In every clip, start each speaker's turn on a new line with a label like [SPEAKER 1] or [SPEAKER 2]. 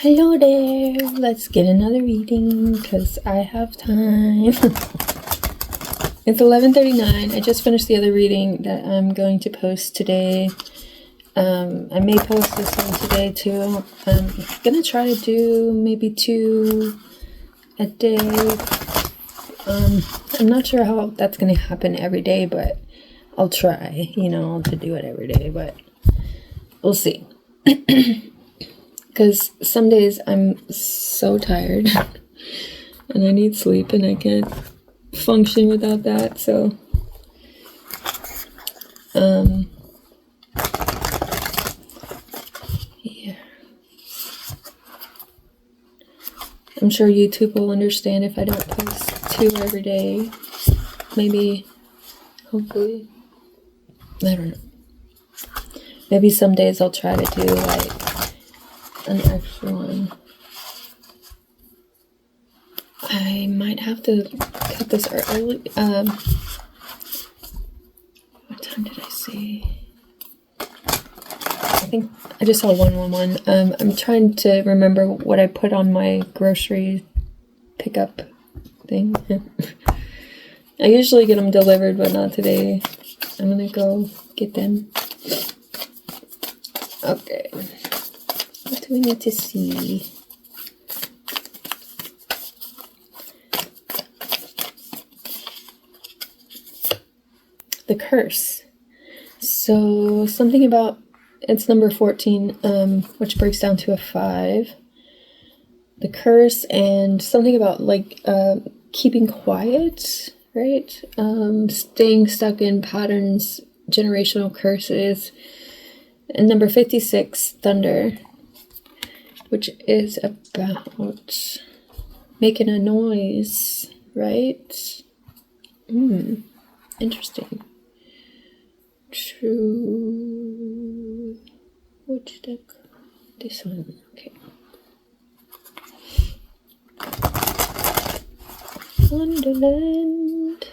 [SPEAKER 1] Hello there, let's get another reading because I have time. It's 11:39. I just finished the other reading that I'm going to post today. I may post this one today too. I'm gonna try to do maybe 2 a day. I'm not sure how that's gonna happen every day, but I'll try, to do it every day, but we'll see. Because some days I'm so tired and I need sleep and I can't function without that, so yeah. I'm sure YouTube will understand if I don't post 2 every day. Maybe, hopefully. I don't know. Maybe some days I'll try to do like an extra one. I might have to cut this early. What time did I see? I think I just saw 111. I'm trying to remember what I put on my grocery pickup thing. I usually get them delivered, but not today. I'm gonna go get them. Okay. What do we need to see? The curse. So something about, it's number 14, which breaks down to a 5. The curse, and something about like keeping quiet, right? Staying stuck in patterns, generational curses. And number 56, thunder, which is about making a noise, right? Interesting. True. Which deck? This one. Okay. Wonderland.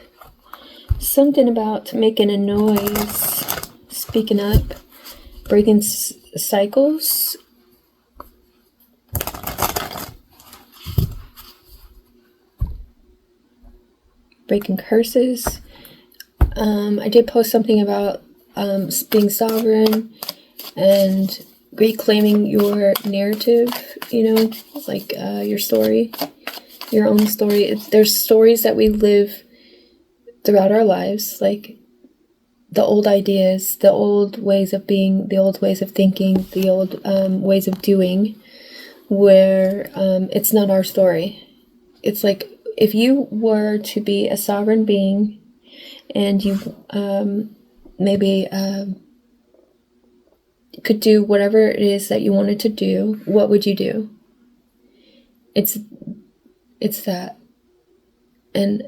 [SPEAKER 1] Something about making a noise, speaking up, breaking cycles. Breaking curses. I did post something about being sovereign and reclaiming your narrative, like your story, your own story. There's stories that we live throughout our lives, like the old ideas, the old ways of being, the old ways of thinking, the old ways of doing, where it's not our story. It's like if you were to be a sovereign being and you maybe could do whatever it is that you wanted to do, what would you do? It's that. And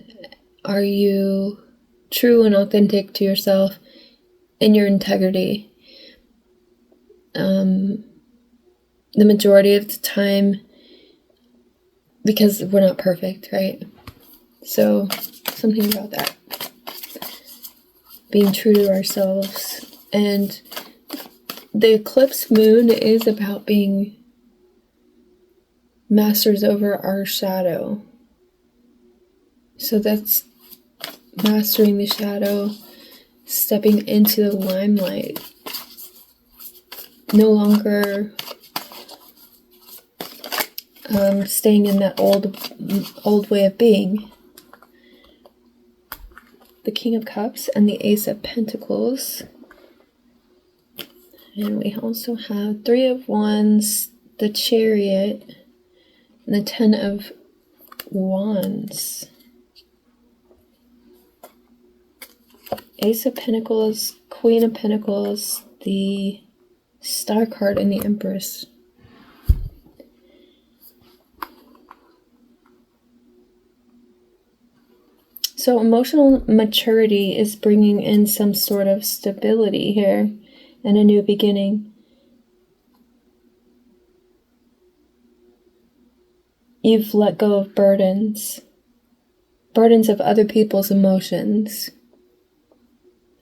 [SPEAKER 1] are you true and authentic to yourself in your integrity? The majority of the time, because we're not perfect, right? So something about that. Being true to ourselves. And the eclipse moon is about being masters over our shadow. So that's mastering the shadow, stepping into the limelight. No longer staying in that old way of being. The King of Cups and the Ace of Pentacles. And we also have 3 of Wands, the Chariot, and the 10 of Wands. Ace of Pentacles, Queen of Pentacles, the Star card, and the Empress. So emotional maturity is bringing in some sort of stability here and a new beginning. You've let go of burdens of other people's emotions,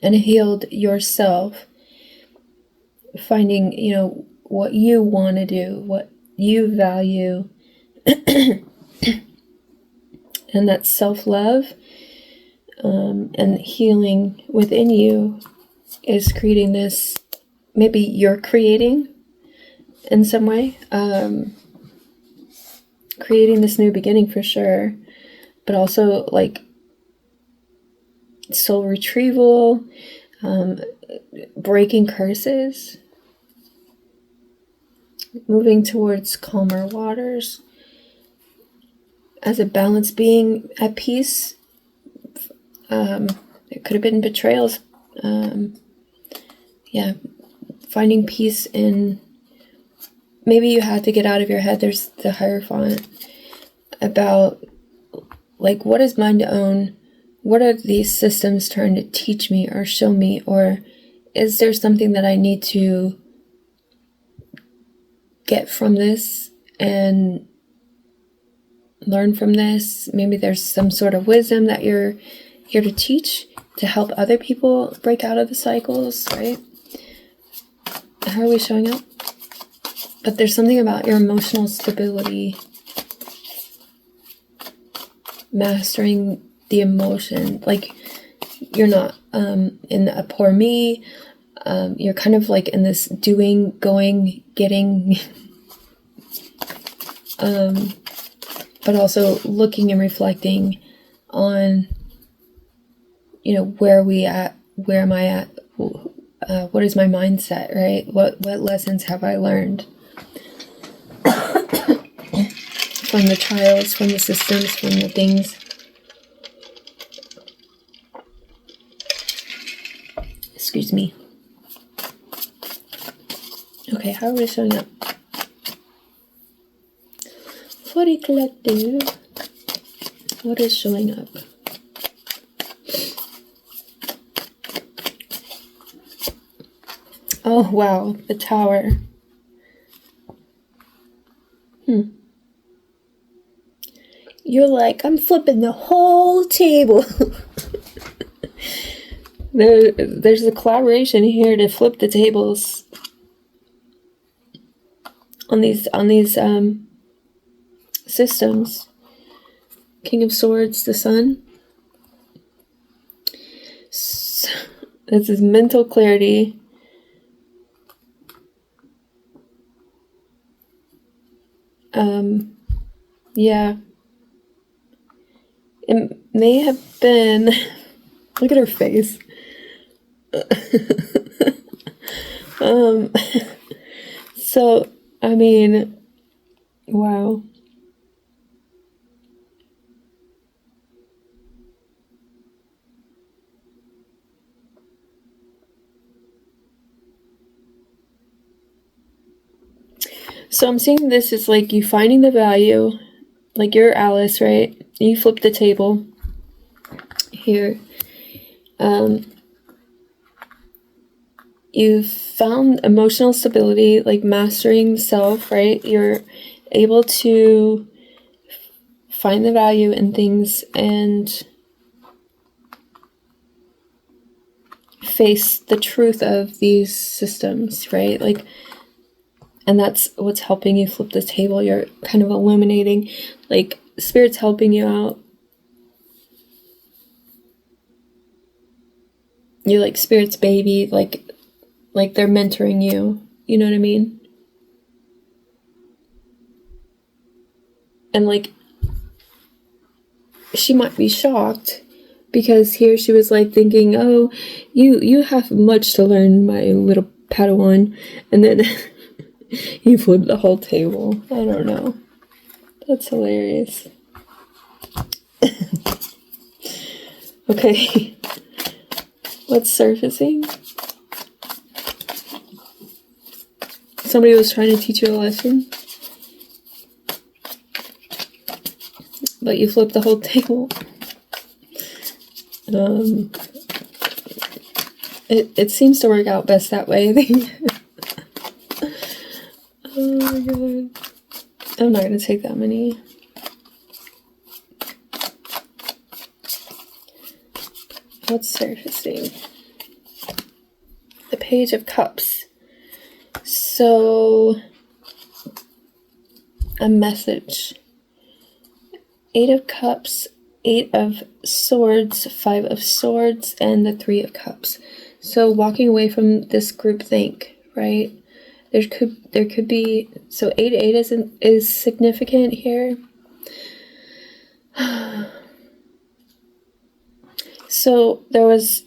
[SPEAKER 1] and healed yourself, finding, what you want to do, you value, and that self-love and healing within you is creating this, maybe you're creating in some way, creating this new beginning for sure, but also like soul retrieval, breaking curses, moving towards calmer waters as a balanced being at peace. It could have been betrayals. Finding peace in, maybe you had to get out of your head. There's the Hierophant about like, what is mine to own? What are these systems trying to teach me or show me? Or is there something that I need to get from this and learn from this? Maybe there's some sort of wisdom that you're here to teach to help other people break out of the cycles, right? How are we showing up? But there's something about your emotional stability, mastering the emotion. Like, you're not in a poor me. You're kind of like in this doing, going, getting, but also looking and reflecting on, where are we at? Where am I at? What is my mindset, right? What lessons have I learned from the trials, from the systems, from the things? Excuse me. Okay, how are we showing up? For the collective, what is showing up? Oh, wow, the Tower. You're like, I'm flipping the whole table. There's a collaboration here to flip the tables on these systems. King of Swords, the Sun. So, this is mental clarity. Yeah. It may have been... Look at her face. So, I mean, wow. So I'm seeing this as like you finding the value, like you're Alice, right? You flip the table here. You've found emotional stability, like mastering self, right? You're able to find the value in things and face the truth of these systems, right? Like, and that's what's helping you flip the table. You're kind of illuminating, like Spirit's helping you out. You're like Spirit's baby, like they're mentoring you. You know what I mean? And like, she might be shocked because here she was like thinking, oh, you have much to learn, my little Padawan. And then you flipped the whole table. I don't know. That's hilarious. Okay. What's surfacing? Somebody was trying to teach you a lesson, but you flipped the whole table. It seems to work out best that way, I think. Oh my god. I'm not going to take that many. What's surfacing? The Page of Cups. So, a message. 8 of Cups, 8 of Swords, 5 of Swords, and the 3 of Cups. So walking away from this groupthink, right? There could be, so 8 is significant here. So there was,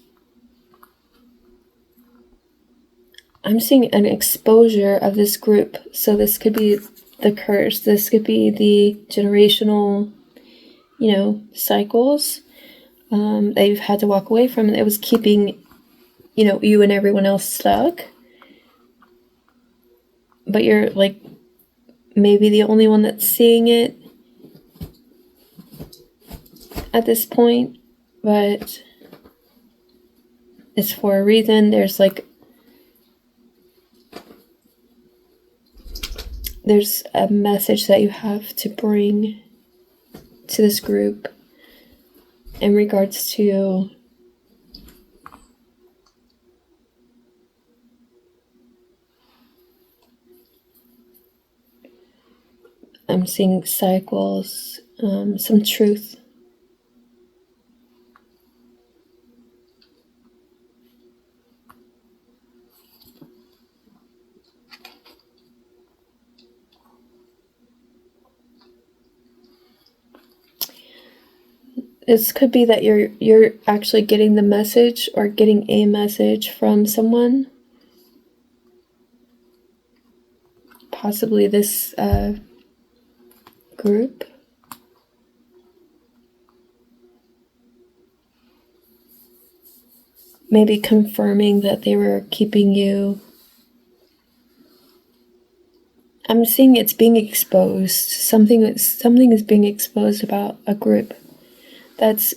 [SPEAKER 1] I'm seeing an exposure of this group. So this could be the curse. This could be the generational, cycles that you've had to walk away from. It was keeping, you and everyone else stuck. But you're like maybe the only one that's seeing it at this point. But it's for a reason. There's a message that you have to bring to this group in regards to I'm seeing cycles, some truth. This could be that you're actually getting the message or getting a message from someone. Possibly this group. Maybe confirming that they were keeping you. I'm seeing it's being exposed. Something is being exposed about a group. That's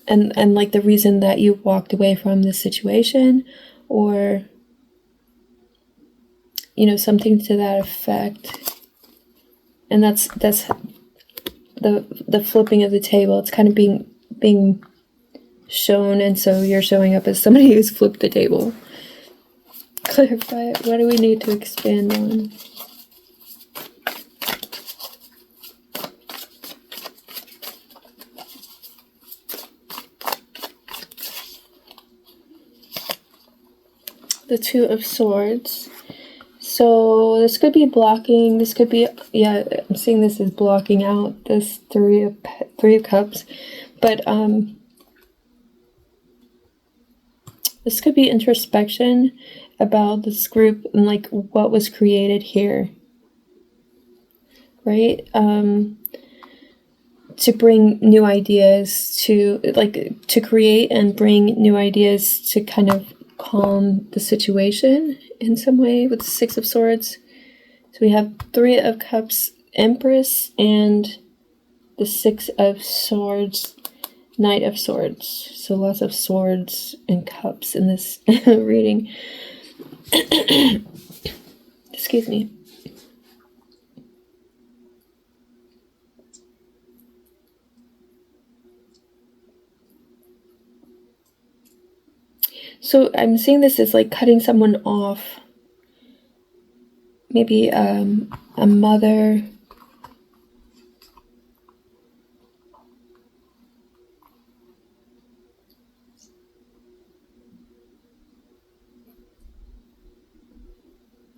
[SPEAKER 1] and like the reason that you walked away from this situation, or something to that effect. And that's the flipping of the table. It's kind of being shown, and so you're showing up as somebody who's flipped the table. Clarify it. What do we need to expand on? The 2 of Swords. So this could be blocking. This could be, I'm seeing this as blocking out this 3 of Cups. But this could be introspection about this group and like what was created here, right? To bring new ideas, to create and bring new ideas to kind of calm the situation in some way with the 6 of Swords. So we have 3 of Cups, Empress, and the 6 of Swords, Knight of Swords. So lots of swords and cups in this reading. Excuse me. So I'm seeing this as like cutting someone off. Maybe a mother.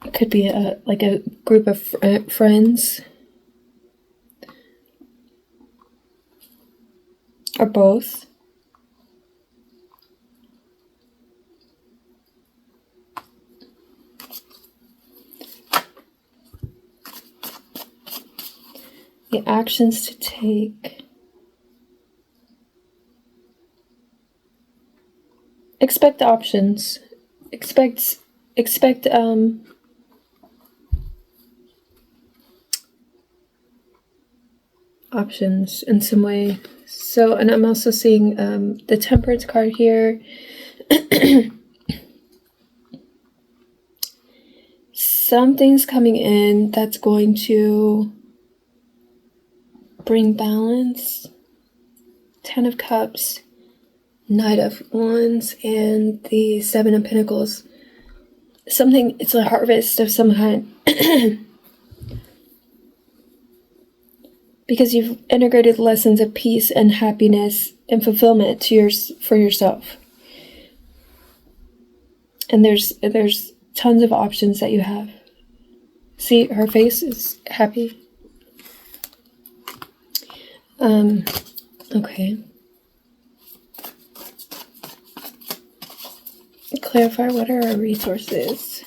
[SPEAKER 1] It could be a group of friends. Or both. The actions to take. Expect options. Expect options in some way. So, and I'm also seeing the Temperance card here. Something's coming in that's going to bring balance. 10 of Cups, Knight of Wands, and the 7 of Pentacles. Something, it's a harvest of some kind. because you've integrated lessons of peace and happiness and fulfillment for yourself. And there's tons of options that you have. See, her face is happy. Okay. Clarify, what are our resources?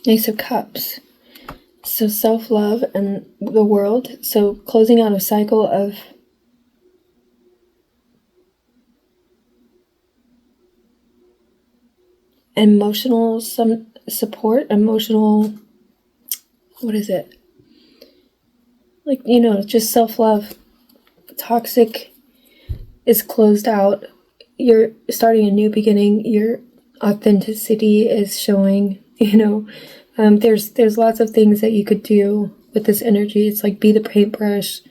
[SPEAKER 1] Ace of Cups. So self-love and the world. So closing out a cycle of emotional support, emotional, what is it? Like, just self-love. Toxic is closed out. You're starting a new beginning. Your authenticity is showing, there's lots of things that you could do with this energy. It's like be the paintbrush,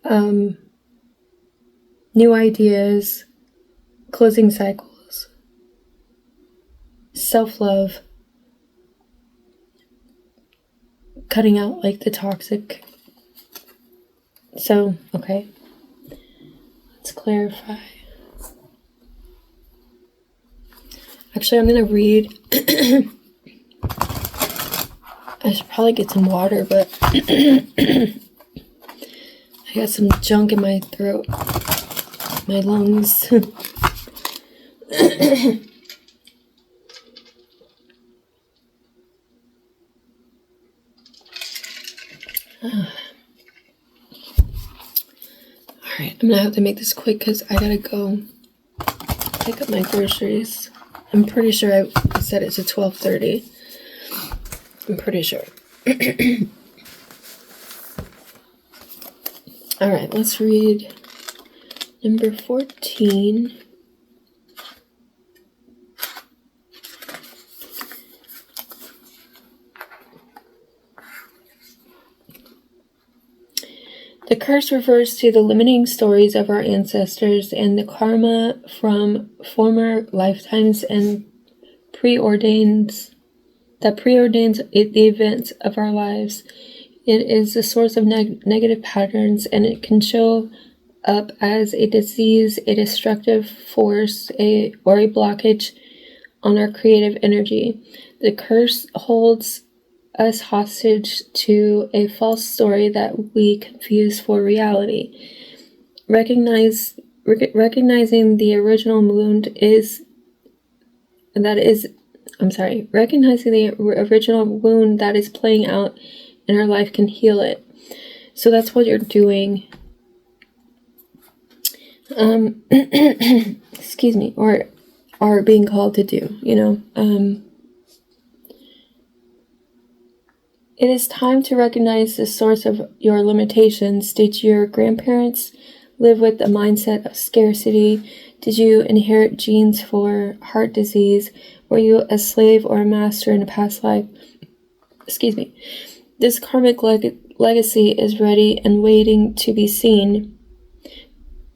[SPEAKER 1] new ideas, closing cycles, self-love, cutting out like the toxic. So, okay, let's clarify. Actually, I'm going to read. I should probably get some water, but I got some junk in my throat, my lungs. Alright, I'm gonna have to make this quick because I gotta go pick up my groceries. I'm pretty sure I said it's at 12:30. I'm pretty sure. Alright, let's read number 14. The curse refers to the limiting stories of our ancestors and the karma from former lifetimes and preordains the events of our lives. It is the source of negative patterns, and it can show up as a disease, a destructive force, or a blockage on our creative energy. The curse holds us hostage to a false story that we confuse for reality. Recognizing the original wound recognizing the original wound that is playing out in our life can heal it. So that's what you're doing. Excuse me, or are being called to do, It is time to recognize the source of your limitations. Did your grandparents live with a mindset of scarcity? Did you inherit genes for heart disease? Were you a slave or a master in a past life? Excuse me. This karmic legacy is ready and waiting to be seen,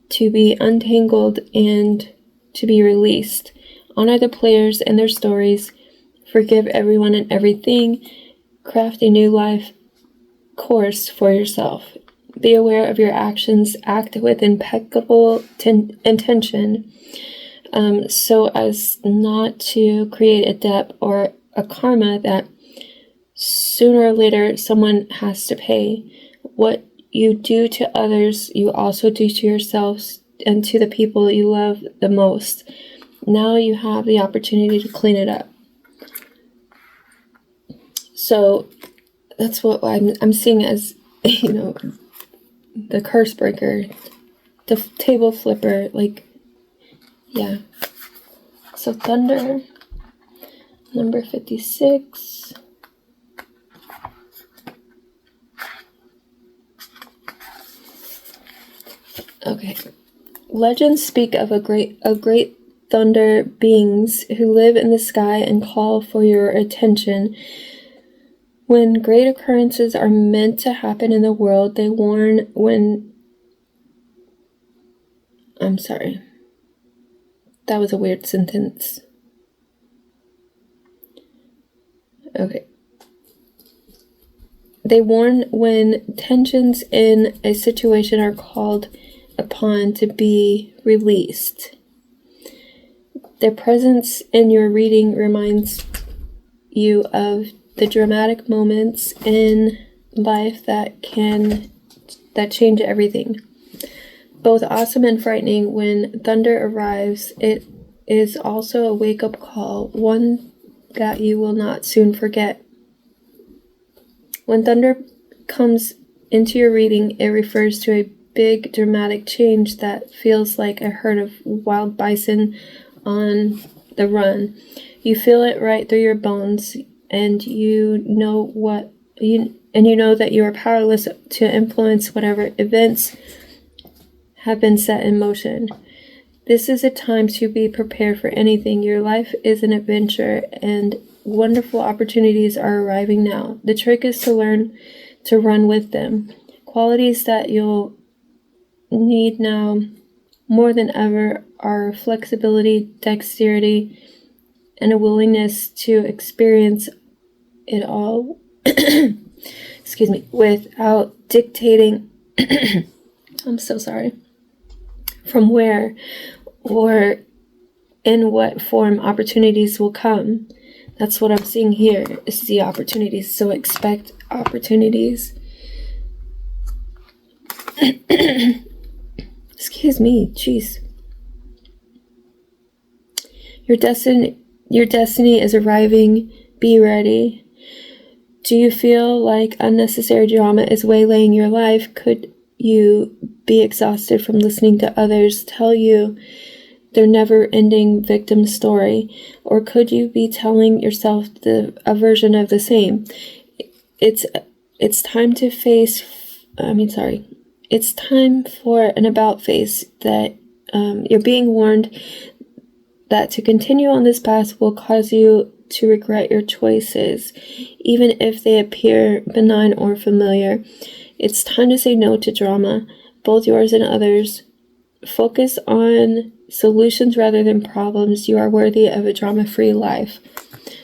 [SPEAKER 1] to be untangled, and to be released. Honor the players and their stories. Forgive everyone and everything. Craft a new life course for yourself. Be aware of your actions. Act with impeccable intention, so as not to create a debt or a karma that sooner or later someone has to pay. What you do to others, you also do to yourselves and to the people you love the most. Now you have the opportunity to clean it up. So that's what I'm seeing as, the curse breaker, the table flipper, yeah. So thunder, number 56. Okay. Legends speak of great thunder beings who live in the sky and call for your attention. When great occurrences are meant to happen in the world, they warn That was a weird sentence. Okay. They warn when tensions in a situation are called upon to be released. Their presence in your reading reminds you of the dramatic moments in life that change everything. Both awesome and frightening. When thunder arrives, it is also a wake-up call, one that you will not soon forget. When thunder comes into your reading, it refers to a big dramatic change that feels like a herd of wild bison on the run. You feel it right through your bones, and you know that you are powerless to influence whatever events have been set in motion. This is a time to be prepared for anything. Your life is an adventure, and wonderful opportunities are arriving now. The trick is to learn to run with them. Qualities that you'll need now more than ever are flexibility, dexterity, and a willingness to experience it all excuse me, without dictating I'm so sorry, from where or in what form opportunities will come. That's what I'm seeing here, is the opportunities. So expect opportunities. Excuse me, jeez. Your destiny is arriving. Be ready. Do you feel like unnecessary drama is waylaying your life? Could you be exhausted from listening to others tell you their never-ending victim story? Or could you be telling yourself a version of the same? It's time to it's time for an about face that you're being warned that to continue on this path will cause you to regret your choices, even if they appear benign or familiar. It's time to say no to drama, both yours and others. Focus on solutions rather than problems. You are worthy of a drama-free life.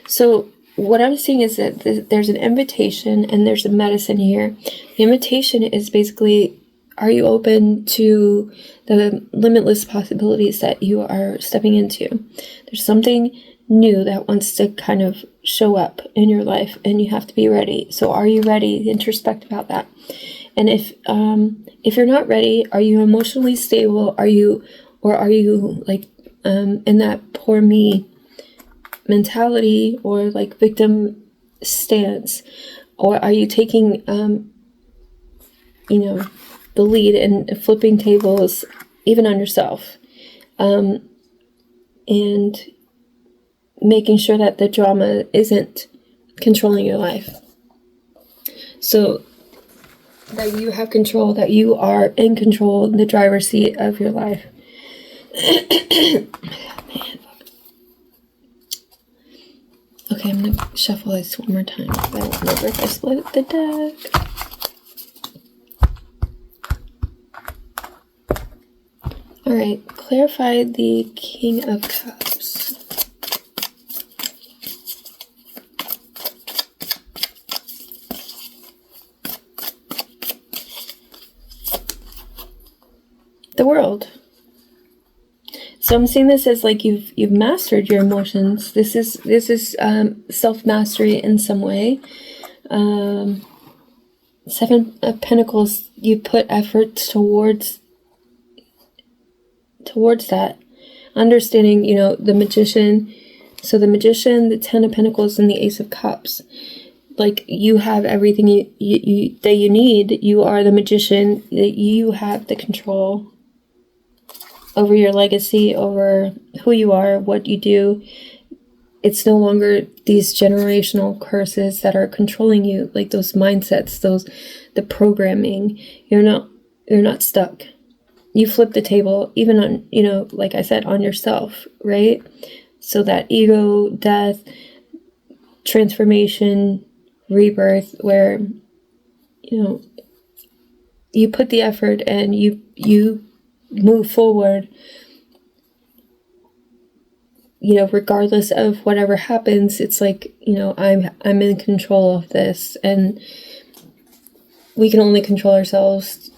[SPEAKER 1] So what I'm seeing is that there's an invitation and there's a medicine here. The invitation is basically, are you open to the limitless possibilities that you are stepping into? There's something new that wants to kind of show up in your life, and you have to be ready. So are you ready? Introspect about that. And if you're not ready, are you emotionally stable? Are you like in that poor me mentality or like victim stance? Or are you taking the lead and flipping tables even on yourself, and making sure that the drama isn't controlling your life, so that you have control, that you are in control, the driver's seat of your life. Man. Okay, I'm gonna shuffle this one more time. I don't remember if I split the deck. Alright, clarify the King of Cups. The World. So I'm seeing this as like you've mastered your emotions. This is self-mastery in some way. Seven of Pentacles, you put effort towards that. Understanding, the Magician. So the Magician, the Ten of Pentacles, and the Ace of Cups. Like, you have everything that you need. You are the Magician. You have the control over your legacy, over who you are, what you do. It's no longer these generational curses that are controlling you, like those mindsets, the programming. You're not stuck. You flip the table, even on, like I said, on yourself, right? So that ego, death, transformation, rebirth, where, you put the effort and you move forward regardless of whatever happens, it's like, I'm in control of this, and we can only control ourselves.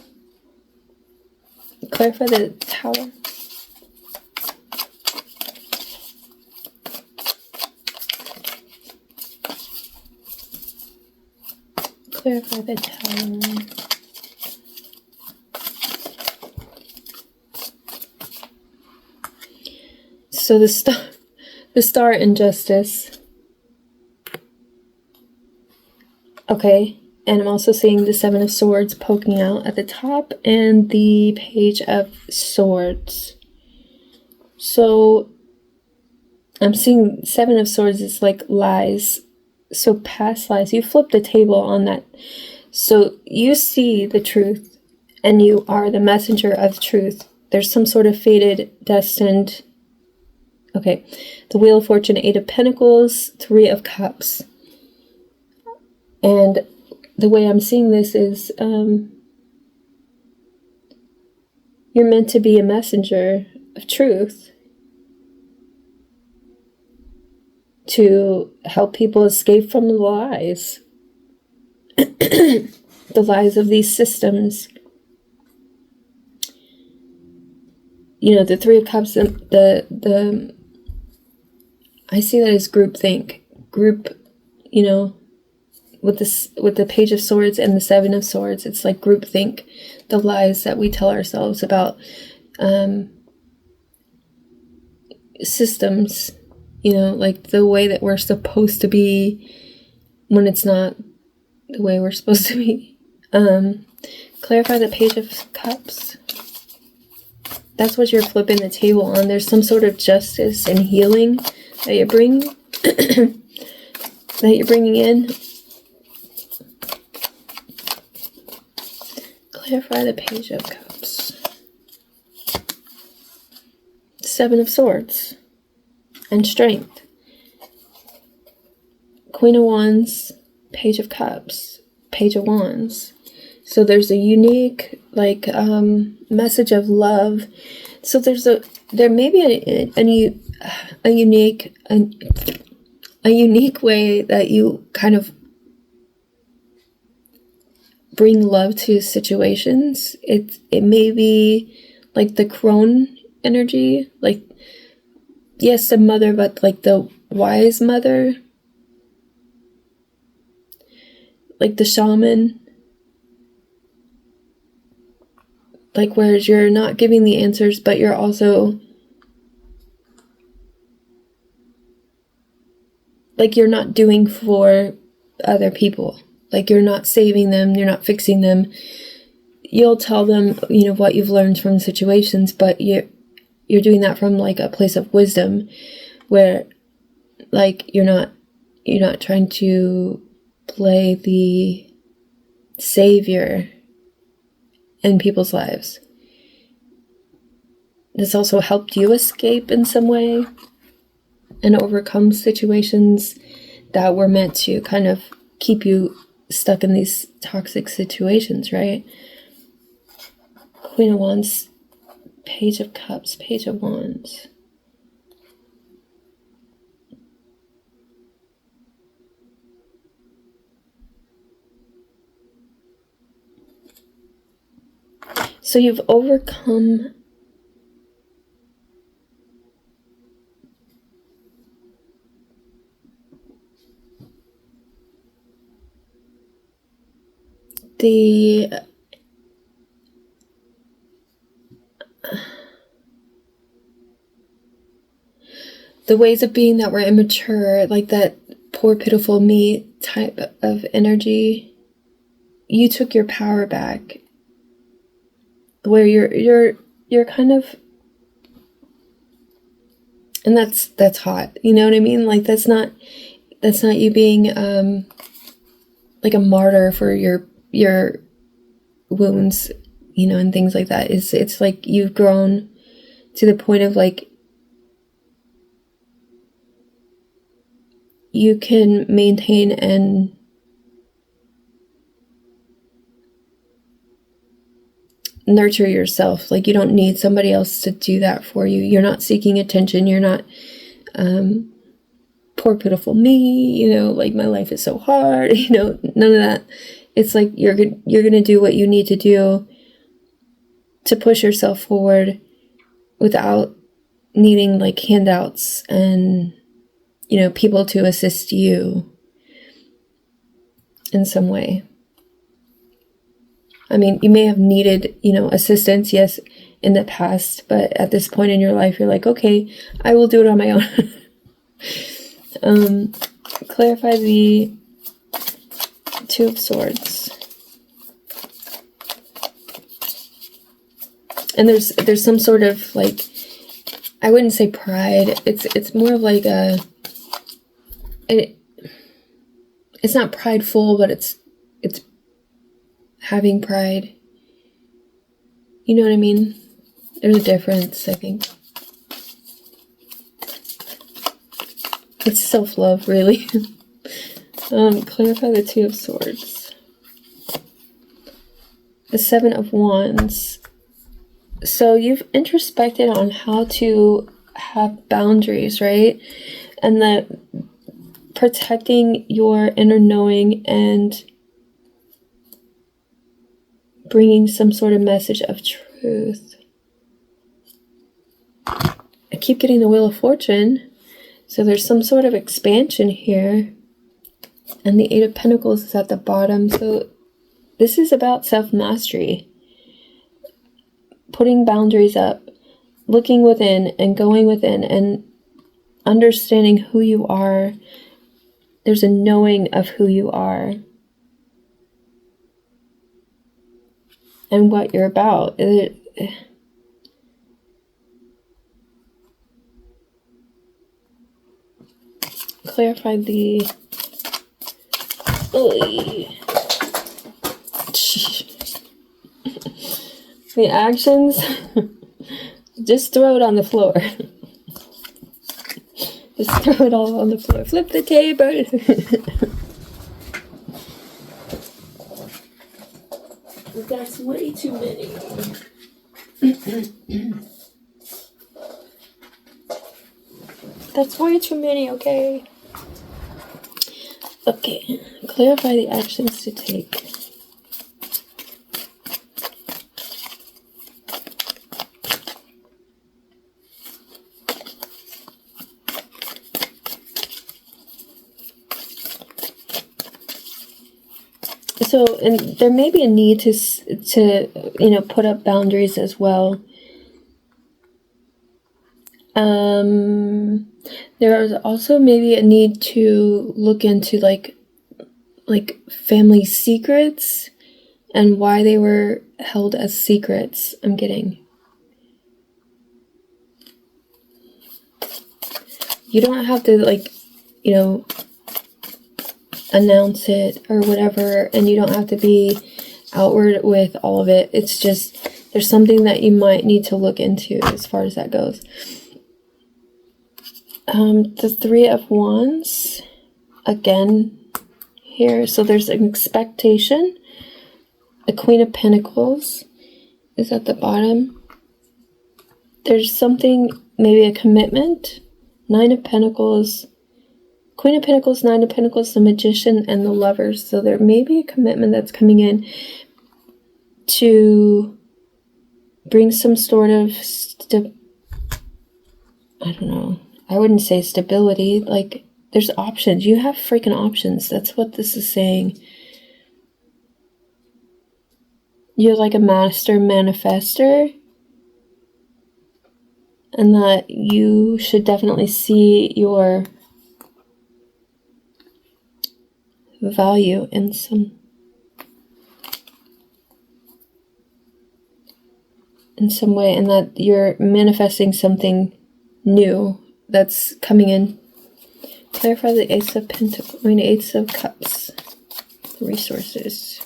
[SPEAKER 1] Clarify the Tower. Clarify the Tower. So the star injustice. Okay, and I'm also seeing the Seven of Swords poking out at the top and the Page of Swords. So I'm seeing Seven of Swords is like lies. So past lies. You flip the table on that. So you see the truth and you are the messenger of truth. There's some sort of fated, destined. Okay, the Wheel of Fortune, Eight of Pentacles, Three of Cups. And the way I'm seeing this is you're meant to be a messenger of truth to help people escape from the lies. The lies of these systems. The Three of Cups, the I see that as groupthink. With the Page of Swords and the Seven of Swords, it's like groupthink. The lies that we tell ourselves about systems, like the way that we're supposed to be when it's not the way we're supposed to be. Clarify the Page of Cups. That's what you're flipping the table on. There's some sort of justice and healing that you're bringing in. Clarify the Page of Cups. Seven of Swords and Strength. Queen of Wands, Page of Cups, Page of Wands. So there's a unique message of love. So there may be a unique way that you kind of bring love to situations. It may be like the crone energy, like, yes, the mother, but like the wise mother, like the shaman, like where you're not giving the answers, but you're also like you're not doing for other people. Like you're not saving them, you're not fixing them. You'll tell them, what you've learned from situations, but you're doing that from like a place of wisdom, where like you're not trying to play the savior in people's lives. This also helped you escape in some way and overcome situations that were meant to kind of keep you stuck in these toxic situations, right? Queen of Wands, Page of Cups, Page of Wands. So you've overcome the ways of being that were immature, like that poor pitiful me type of energy. You took your power back, where you're kind of, and that's hot, you know what I mean? Like that's not you being like a martyr for your wounds, and things like that. It's like you've grown to the point of like you can maintain and nurture yourself. Like you don't need somebody else to do that for you. You're not seeking attention. You're not poor pitiful me, you know, like my life is so hard, you know, none of that. It's like you're gonna do what you need to do to push yourself forward without needing like handouts and, you know, people to assist you in some way. I mean, you may have needed, you know, assistance, yes, in the past, but at this point in your life, you're like, okay, I will do it on my own. Clarify the Two of Swords. And there's some sort of like, I wouldn't say pride. It's more of like it's not prideful, but it's having pride. You know what I mean? There's a difference, I think. It's self-love, really. Clarify the Two of Swords. The Seven of Wands. So you've introspected on how to have boundaries, right? And that protecting your inner knowing and bringing some sort of message of truth. I keep getting the Wheel of Fortune. So there's some sort of expansion here. And the Eight of Pentacles is at the bottom. So this is about self-mastery. Putting boundaries up, looking within and going within and understanding who you are. There's a knowing of who you are and what you're about. Clarify the the actions. Just throw it on the floor. Just throw it all on the floor. Flip the table. That's way too many. That's way too many, okay? Okay, clarify the actions to take. So, and there may be a need to you know, put up boundaries as well. There is also maybe a need to look into like family secrets and why they were held as secrets. I'm getting. You don't have to like, you know, announce it or whatever, and you don't have to be outward with all of it. It's just there's something that you might need to look into as far as that goes. The Three of Wands again here. So there's an expectation. The Queen of Pentacles is at the bottom. There's something, maybe a commitment. Nine of Pentacles, Queen of Pentacles, Nine of Pentacles, the Magician, and the Lovers. So there may be a commitment that's coming in to bring some sort of, I don't know, I wouldn't say stability. Like, there's options. You have freaking options. That's what this is saying. You're like a master manifester. And that you should definitely see your value in some way, and that you're manifesting something new that's coming in. Clarify the Ace of Pentacles, Ace of Cups, resources.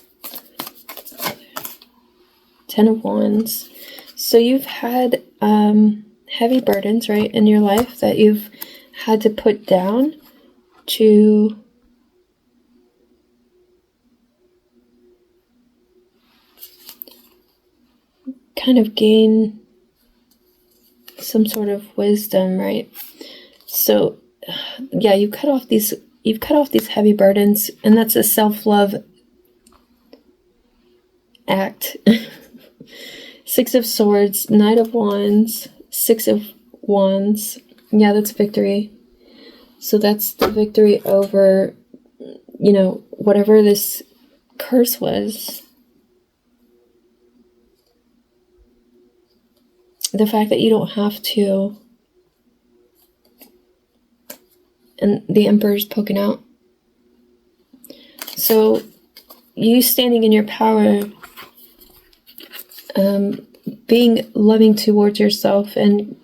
[SPEAKER 1] Ten of Wands. So you've had heavy burdens, right, in your life that you've had to put down to kind of gain some sort of wisdom, right? So yeah, you've cut off these heavy burdens, and that's a self-love act. Six of Swords, Knight of Wands, Six of Wands. Yeah, that's victory. So that's the victory over, you know, whatever this curse was. The fact that you don't have to. And the Emperor's poking out. So you standing in your power, being loving towards yourself and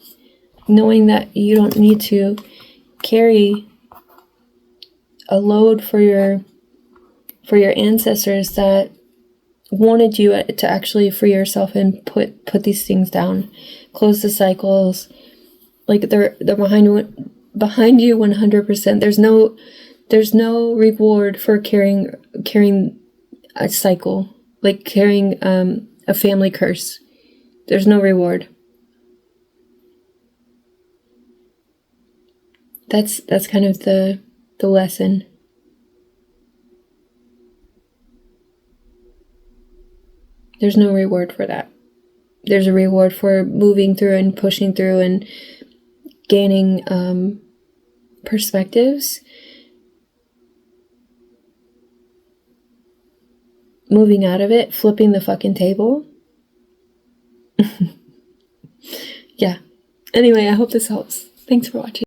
[SPEAKER 1] knowing that you don't need to carry a load for your ancestors that wanted you to actually free yourself and put these things down, close the cycles. Like they're behind you 100%. There's no reward for carrying a cycle, like carrying a family curse. There's no reward. That's kind of the lesson. There's no reward for that. There's a reward for moving through and pushing through and gaining perspectives, moving out of it, flipping the fucking table. Yeah. Anyway, I hope this helps. Thanks for watching.